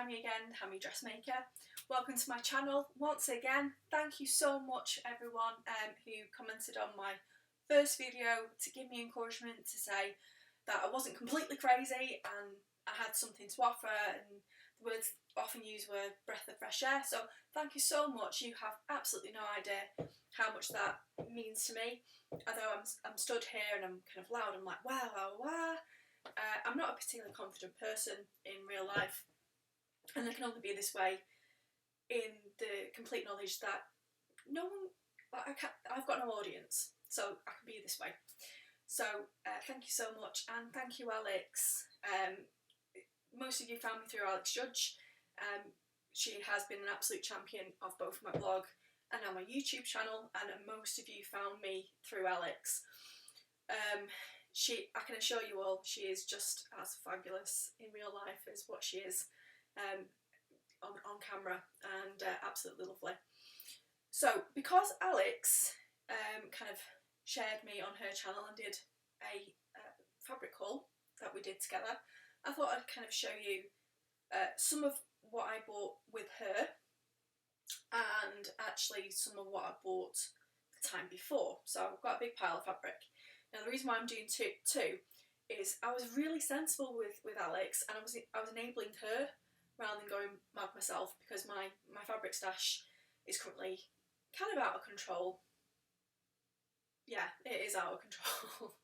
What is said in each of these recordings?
Hammy again, Hammy Dressmaker. Welcome to my channel once again. Thank you so much everyone who commented on my first video to give me encouragement, to say that I wasn't completely crazy and I had something to offer, and the words often used were breath of fresh air. So thank you so much. You have absolutely no idea how much that means to me. Although I'm stood here and I'm kind of loud, I'm like wow, wow, wow. I'm not a particularly confident person in real life, and I can only be this way in the complete knowledge that I've got no audience, so I can be this way. So thank you so much, and thank you, Alex. Most of you found me through Alex Judge. She has been an absolute champion of both my blog and now my YouTube channel, and most of you found me through Alex. I can assure you all, she is just as fabulous in real life as what she is on camera, and absolutely lovely. So because Alex kind of shared me on her channel and did a fabric haul that we did together, I thought I'd kind of show you some of what I bought with her, and actually some of what I bought the time before. So I've got a big pile of fabric. Now the reason why I'm doing two is I was really sensible with Alex, and I was enabling her rather than going mad myself, because my fabric stash is currently kind of out of control. Yeah, it is out of control.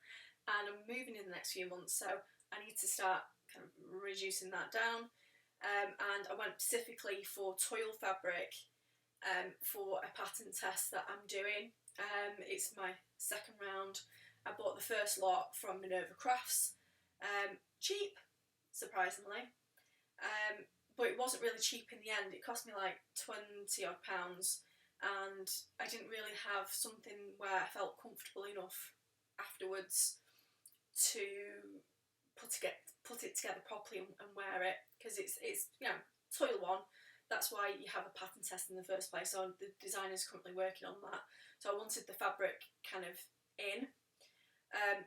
And I'm moving in the next few months, so I need to start kind of reducing that down. And I went specifically for toil fabric for a pattern test that I'm doing. It's my second round. I bought the first lot from Minerva Crafts. Cheap, surprisingly. But it wasn't really cheap in the end. It cost me like £20 odd, and I didn't really have something where I felt comfortable enough afterwards to put it together properly and wear it, because it's you know, toil one. That's why you have a pattern test in the first place. So the designer's currently working on that. So I wanted the fabric kind of in.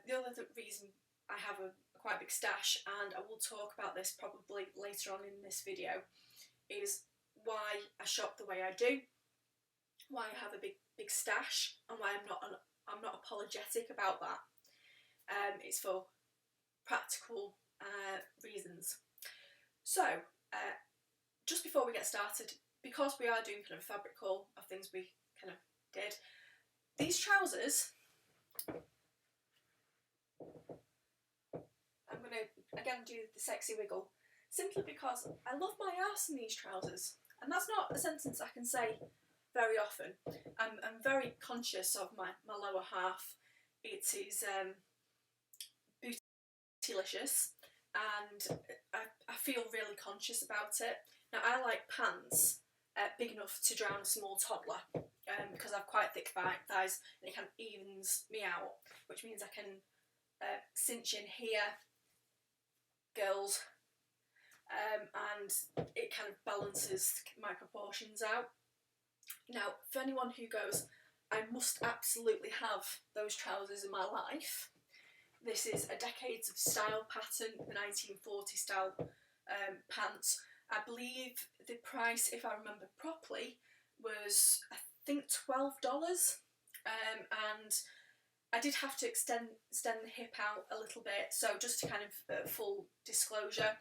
The other reason I have a quite big stash, and I will talk about this probably later on in this video, is why I shop the way I do, why I have a big stash, and why I'm not apologetic about that. It's for practical reasons. So just before we get started, because we are doing kind of a fabric haul of things we kind of did, these trousers, I'm going to again do the sexy wiggle, simply because I love my ass in these trousers, and that's not a sentence I can say very often. I'm very conscious of my lower half. It is bootylicious, and I feel really conscious about it. Now I like pants big enough to drown a small toddler, because I have quite thick thighs, and it kind of evens me out, which means I can cinch in here, girls, and it kind of balances my proportions out. Now for anyone who goes, I must absolutely have those trousers in my life, this is a Decades of Style pattern, the 1940 style pants. I believe the price, if I remember properly, was I think $12, and I did have to extend the hip out a little bit. So just to kind of full disclosure,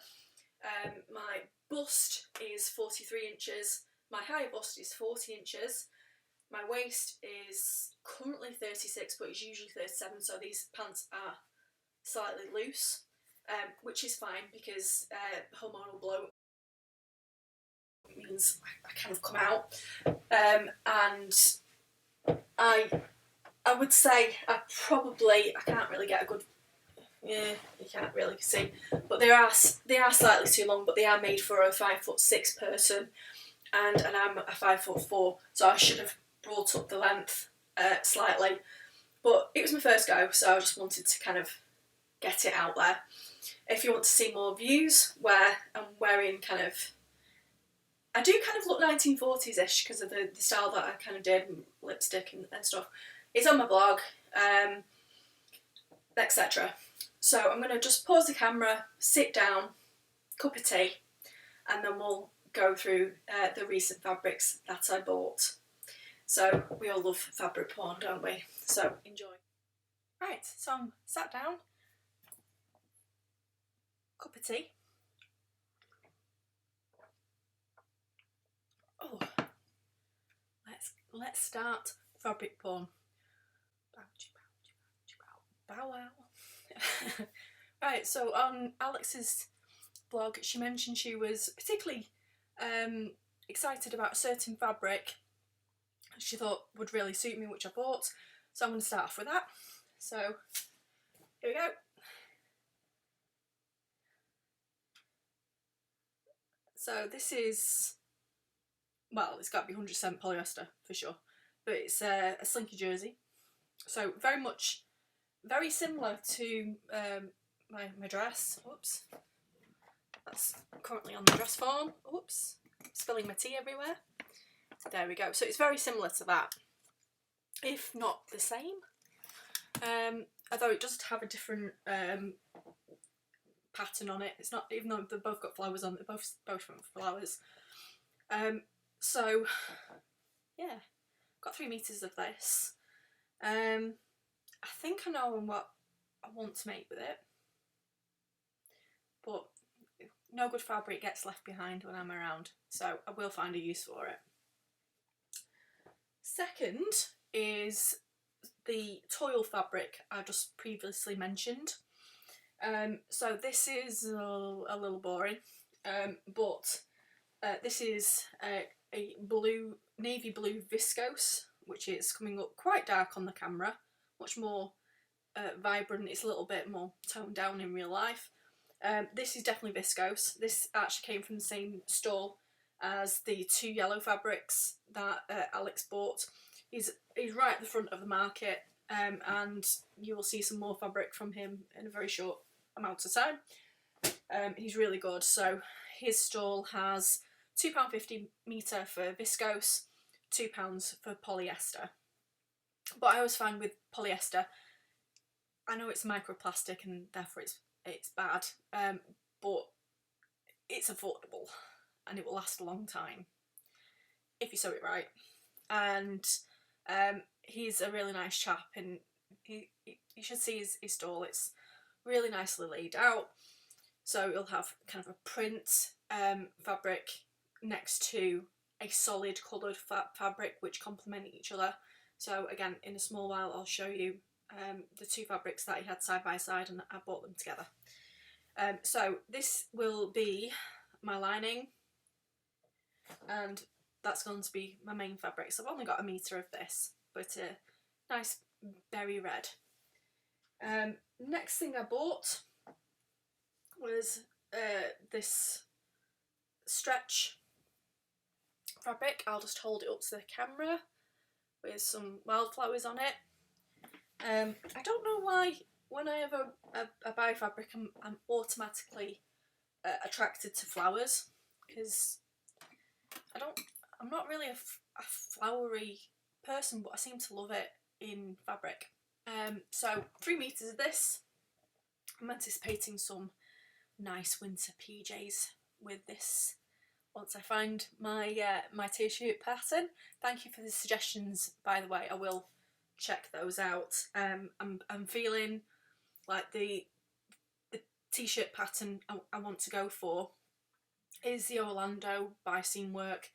my bust is 43 inches, my higher bust is 40 inches, my waist is currently 36 but it's usually 37, so these pants are slightly loose, which is fine because hormonal bloat means I kind of come out, and I would say I can't really get a good, yeah, you can't really see, but they are slightly too long, but they are made for a 5'6" person, and I'm a 5'4", so I should have brought up the length slightly, but it was my first go, so I just wanted to kind of get it out there. If you want to see more views where I'm wearing kind of, I do kind of look 1940s-ish because of the style that I kind of did, lipstick and stuff. It's on my blog, etc. So I'm going to just pause the camera, sit down, cup of tea, and then we'll go through the recent fabrics that I bought. So we all love fabric porn, don't we? So enjoy. Right, so I'm sat down, cup of tea. Oh, let's start fabric porn. Bow wow. Right, so on Alex's blog, she mentioned she was particularly excited about a certain fabric she thought would really suit me, which I bought. So I'm going to start off with that. So here we go. So this is, well, it's got to be 100% polyester for sure, but it's a slinky jersey. So very similar to my dress. Oops, that's currently on the dress form. Oops, spilling my tea everywhere. There we go. So it's very similar to that, if not the same. Although it does have a different pattern on it. It's not, even though they've both got flowers on, they're both from flowers. So yeah, got 3 meters of this. I think I know what I want to make with it, but no good fabric gets left behind when I'm around, so I will find a use for it. Second is the toile fabric I just previously mentioned. So this is a little boring, but this is a navy blue viscose, which is coming up quite dark on the camera, much more vibrant. It's a little bit more toned down in real life. This is definitely viscose. This actually came from the same store as the 2 yellow fabrics that Alex bought. He's right at the front of the market, and you will see some more fabric from him in a very short amount of time. He's really good. So his stall has £2.50 metre for viscose, £2 for polyester. But I always find with polyester, I know it's microplastic and therefore it's bad, but it's affordable and it will last a long time if you sew it right. And he's a really nice chap, and you should see his stall. It's really nicely laid out. So you'll have kind of a print fabric next to a solid coloured fabric which complement each other. So again, in a small while I'll show you the 2 fabrics that he had side by side, and I bought them together. So this will be my lining, and that's going to be my main fabric. So I've only got 1 metre of this, but a nice berry red. Next thing I bought was this stretch fabric. I'll just hold it up to the camera with some wildflowers on it. I don't know why when I have a buy fabric I'm automatically attracted to flowers, because I'm not really a flowery person, but I seem to love it in fabric. So 3 meters of this. I'm anticipating some nice winter PJs with this once I find my my t-shirt pattern. Thank you for the suggestions, by the way. I will check those out. I'm feeling like the t-shirt pattern I want to go for is the Orlando by Seamwork,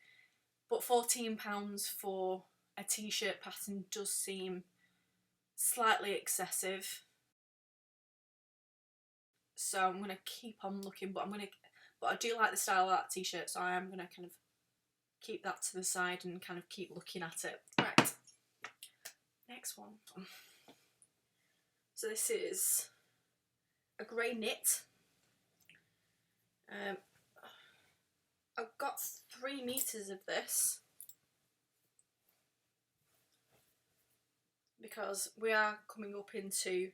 but £14 for a t-shirt pattern does seem slightly excessive. So I'm gonna keep on looking, but I do like the style of that t-shirt, so I am gonna kind of keep that to the side and kind of keep looking at it. Right, next one. So this is a grey knit. I've got 3 meters of this because we are coming up into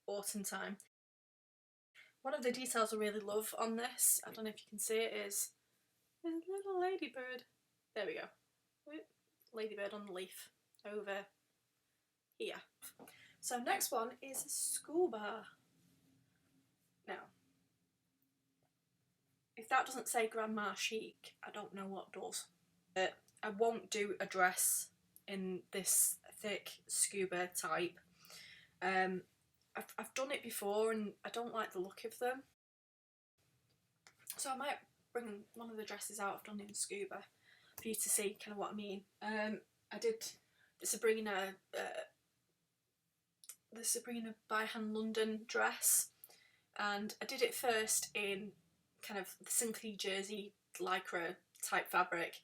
autumn time. One of the details I really love on this, I don't know if you can see it, is a little ladybird. There we go. Ladybird on the leaf over here. So next one is scuba. Now, If that doesn't say grandma chic, I don't know what does. I won't do a dress in this thick scuba type. I've done it before and I don't like the look of them. So I might bring one of the dresses out I've done in scuba for you to see kind of what I mean. I did the Sabrina by Hand London dress, and I did it first in kind of the simply jersey lycra type fabric,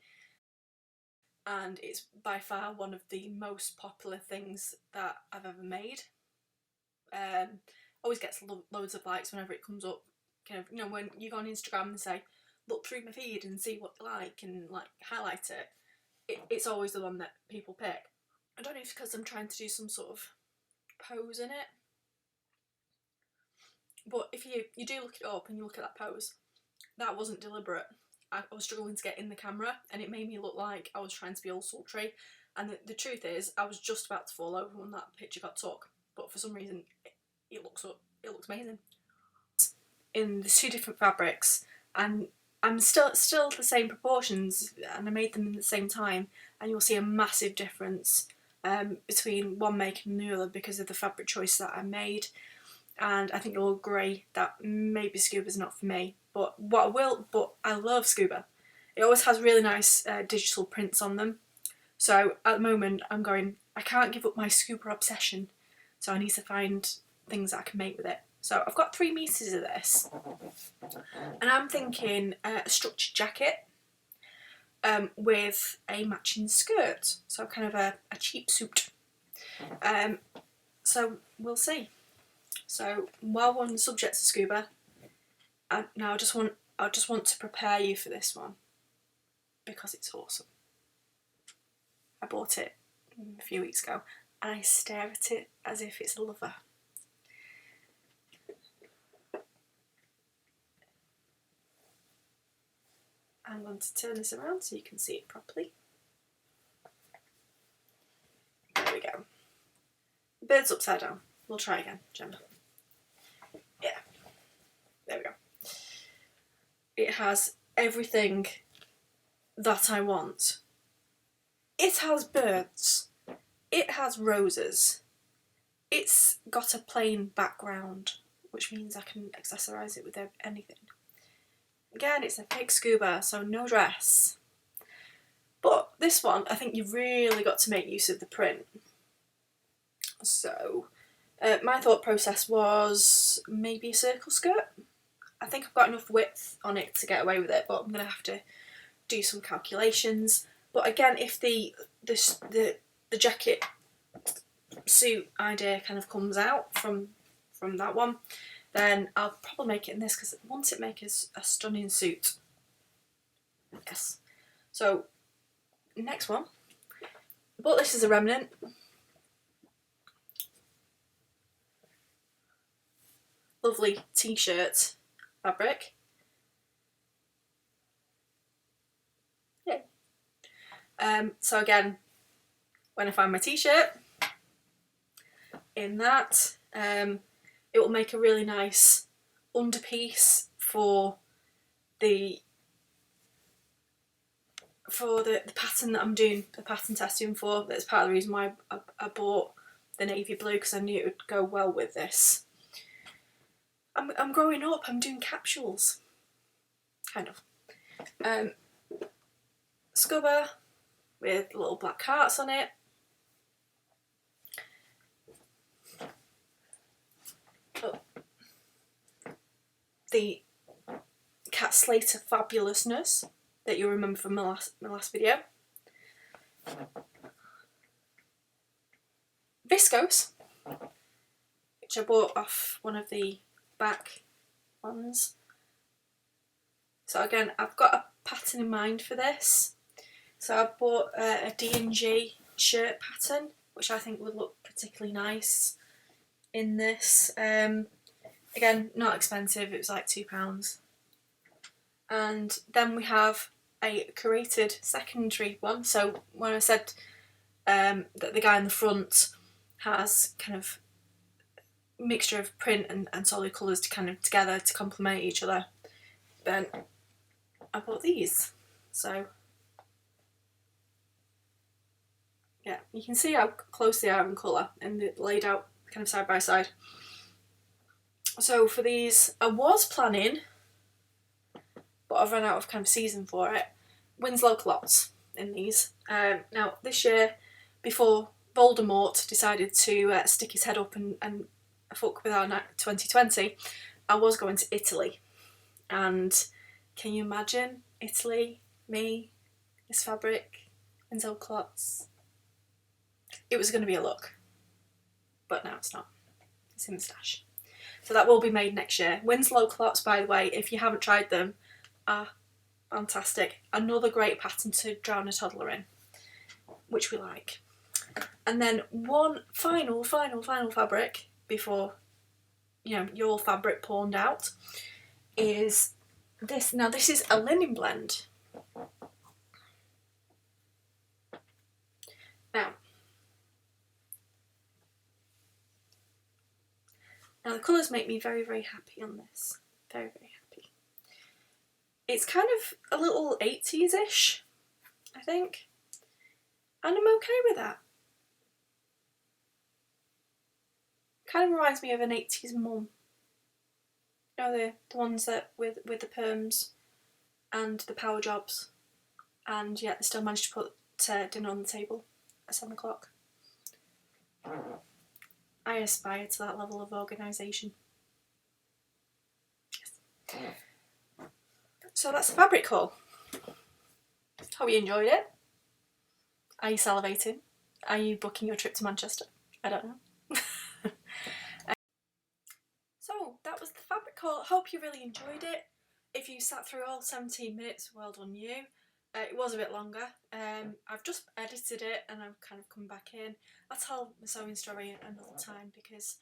and it's by far one of the most popular things that I've ever made. Always gets loads of likes whenever it comes up. Kind of, you know, when you go on Instagram and say, look through my feed and see what you like and like highlight it's always the one that people pick. I don't know if it's because I'm trying to do some sort of pose in it, but if you do look it up and you look at that pose, that wasn't deliberate. I was struggling to get in the camera and it made me look like I was trying to be all sultry, and the truth is I was just about to fall over when that picture got took, but for some reason it looks amazing. In the two different fabrics, and I'm still the same proportions, and I made them in the same time, and you'll see a massive difference between one make and the other because of the fabric choice that I made. And I think you'll agree that maybe scuba's not for me, but I love scuba. It always has really nice digital prints on them. So at the moment I'm going, I can't give up my scuba obsession, so I need to find things that I can make with it. So I've got 3 meters of this, and I'm thinking a structured jacket with a matching skirt, so kind of a cheap suit. So we'll see. So while we're on the subject of scuba, I just want to prepare you for this one because it's awesome. I bought it a few weeks ago and I stare at it as if it's a lover. I'm going to turn this around so you can see it properly. There we go. The bird's upside down. We'll try again, Gemma. Yeah. There we go. It has everything that I want. It has birds. It has roses. It's got a plain background, which means I can accessorise it with anything. Again, it's a thick scuba, so no dress. But this one, I think you've really got to make use of the print. So, my thought process was maybe a circle skirt. I think I've got enough width on it to get away with it, but I'm going to have to do some calculations. But again, if the jacket suit idea kind of comes out from that one, then I'll probably make it in this, because once it makes a stunning suit. Yes. So next one, I bought this as a remnant. Lovely t-shirt fabric. Yeah. So again, when I find my t-shirt, in that, it will make a really nice underpiece for the pattern that I'm doing, the pattern testing for. That's part of the reason why I bought the navy blue, because I knew it would go well with this. I'm growing up, I'm doing capsules, kind of. Scuba with little black hearts on it. Oh. The Cat Slater fabulousness that you'll remember from my last video. Viscose, which I bought off one of the back ones. So again, I've got a pattern in mind for this. So I bought a D&G shirt pattern, which I think would look particularly nice in this. Again, not expensive, it was like £2. And then we have a curated secondary one. So when I said that the guy in the front has kind of mixture of print and solid colours to kind of together to complement each other, then I bought these. So yeah, you can see how close they are in colour and they're laid out kind of side by side. So for these, I was planning, but I've run out of kind of season for it, Winslow clots in these. Now this year, before Voldemort decided to stick his head up and fuck with our 2020, I was going to Italy. And can you imagine Italy, me, this fabric, Winslow clots? It was going to be a look, but now it's not. It's in the stash. So that will be made next year. Winslow clots, by the way, if you haven't tried them, are fantastic. Another great pattern to drown a toddler in, which we like. And then one final fabric before, you know, your fabric pawned out is this. Now this is a linen blend. Now the colours make me very, very happy on this. Very, very happy. It's kind of a little 80s-ish, I think. And I'm okay with that. Kind of reminds me of an 80s mum. You know, the ones that with the perms and the power jobs. And yet they still managed to put dinner on the table at 7 o'clock. I aspire to that level of organisation. Yes. So that's the fabric haul. Hope you enjoyed it. Are you salivating? Are you booking your trip to Manchester? I don't know. So that was the fabric haul. Hope you really enjoyed it. If you sat through all 17 minutes, well done you. It was a bit longer. I've just edited it and I've kind of come back in. I'll tell my sewing story another time because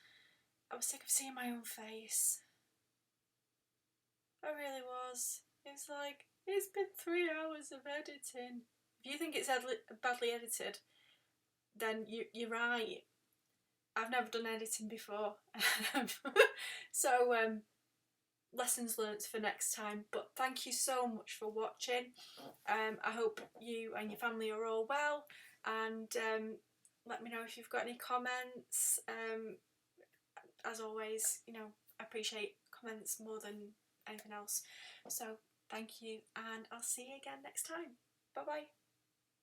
I was sick of seeing my own face. I really was. It's like, it's been 3 hours of editing. If you think it's badly edited, then you're right. I've never done editing before. So, lessons learnt for next time. But thank you so much for watching. I hope you and your family are all well. And let me know if you've got any comments. As always, you know, I appreciate comments more than anything else. So thank you, and I'll see you again next time. Bye bye.